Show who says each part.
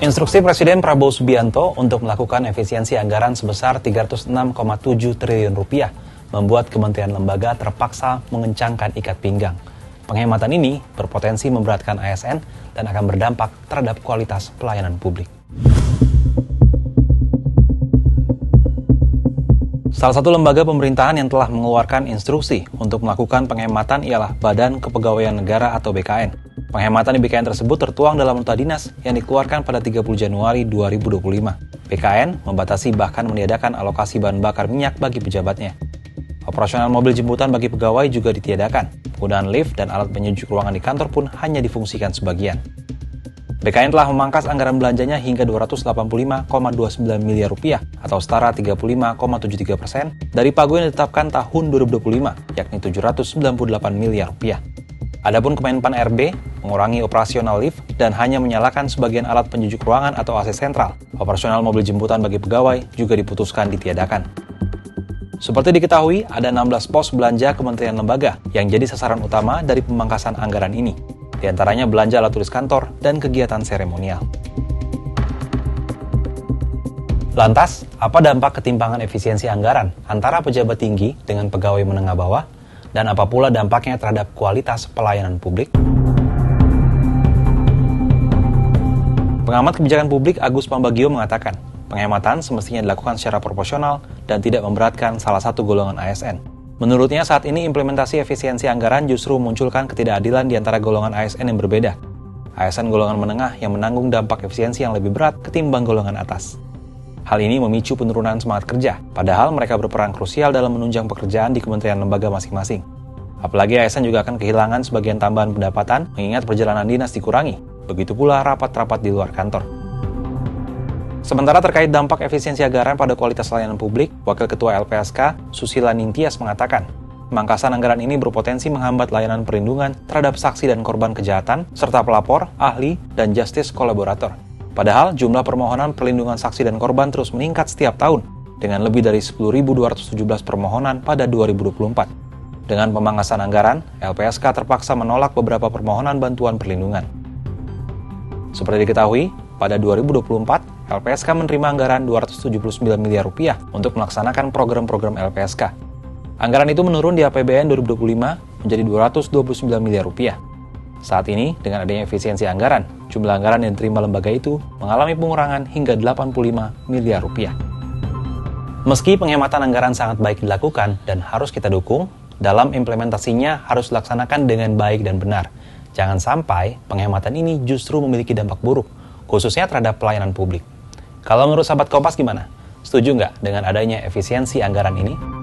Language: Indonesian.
Speaker 1: Instruksi Presiden Prabowo Subianto untuk melakukan efisiensi anggaran sebesar Rp306,7 triliun membuat kementerian lembaga terpaksa mengencangkan ikat pinggang. Penghematan ini berpotensi memberatkan ASN dan akan berdampak terhadap kualitas pelayanan publik. Salah satu lembaga pemerintahan yang telah mengeluarkan instruksi untuk melakukan penghematan ialah Badan Kepegawaian Negara atau BKN. Penghematan di BKN tersebut tertuang dalam nota dinas yang dikeluarkan pada 30 Januari 2025. BKN membatasi bahkan meniadakan alokasi bahan bakar minyak bagi pejabatnya. Operasional mobil jemputan bagi pegawai juga ditiadakan. Penggunaan lift dan alat penyejuk ruangan di kantor pun hanya difungsikan sebagian. BKN telah memangkas anggaran belanjanya hingga Rp285,29 miliar atau setara 35,73% dari pagu yang ditetapkan tahun 2025, yakni Rp798 miliar. Adapun Kemenpan RB mengurangi operasional lift dan hanya menyalakan sebagian alat penyejuk ruangan atau AC sentral. Operasional mobil jemputan bagi pegawai juga diputuskan ditiadakan. Seperti diketahui, ada 16 pos belanja kementerian lembaga yang jadi sasaran utama dari pemangkasan anggaran ini. Di antaranya belanja alat tulis kantor dan kegiatan seremonial. Lantas, apa dampak ketimpangan efisiensi anggaran antara pejabat tinggi dengan pegawai menengah bawah? Dan apa pula dampaknya terhadap kualitas pelayanan publik? Pengamat kebijakan publik Agus Pambagio mengatakan, penghematan semestinya dilakukan secara proporsional dan tidak memberatkan salah satu golongan ASN. Menurutnya saat ini implementasi efisiensi anggaran justru memunculkan ketidakadilan di antara golongan ASN yang berbeda. ASN golongan menengah yang menanggung dampak efisiensi yang lebih berat ketimbang golongan atas. Hal ini memicu penurunan semangat kerja, padahal mereka berperan krusial dalam menunjang pekerjaan di kementerian lembaga masing-masing. Apalagi ASN juga akan kehilangan sebagian tambahan pendapatan mengingat perjalanan dinas dikurangi. Begitu pula rapat-rapat di luar kantor. Sementara terkait dampak efisiensi anggaran pada kualitas layanan publik, Wakil Ketua LPSK, Susila Ningtyas mengatakan, pemangkasan anggaran ini berpotensi menghambat layanan perlindungan terhadap saksi dan korban kejahatan, serta pelapor, ahli, dan justice kolaborator. Padahal jumlah permohonan perlindungan saksi dan korban terus meningkat setiap tahun, dengan lebih dari 10.217 permohonan pada 2024. Dengan pemangkasan anggaran, LPSK terpaksa menolak beberapa permohonan bantuan perlindungan. Seperti diketahui, pada 2024, LPSK menerima anggaran Rp279 miliar untuk melaksanakan program-program LPSK. Anggaran itu menurun di APBN 2025 menjadi Rp229 miliar. Saat ini, dengan adanya efisiensi anggaran, jumlah anggaran yang diterima lembaga itu mengalami pengurangan hingga Rp85 miliar. Meski penghematan anggaran sangat baik dilakukan dan harus kita dukung, dalam implementasinya harus dilaksanakan dengan baik dan benar. Jangan sampai penghematan ini justru memiliki dampak buruk, khususnya terhadap pelayanan publik. Kalau menurut sahabat Kompas gimana? Setuju nggak dengan adanya efisiensi anggaran ini?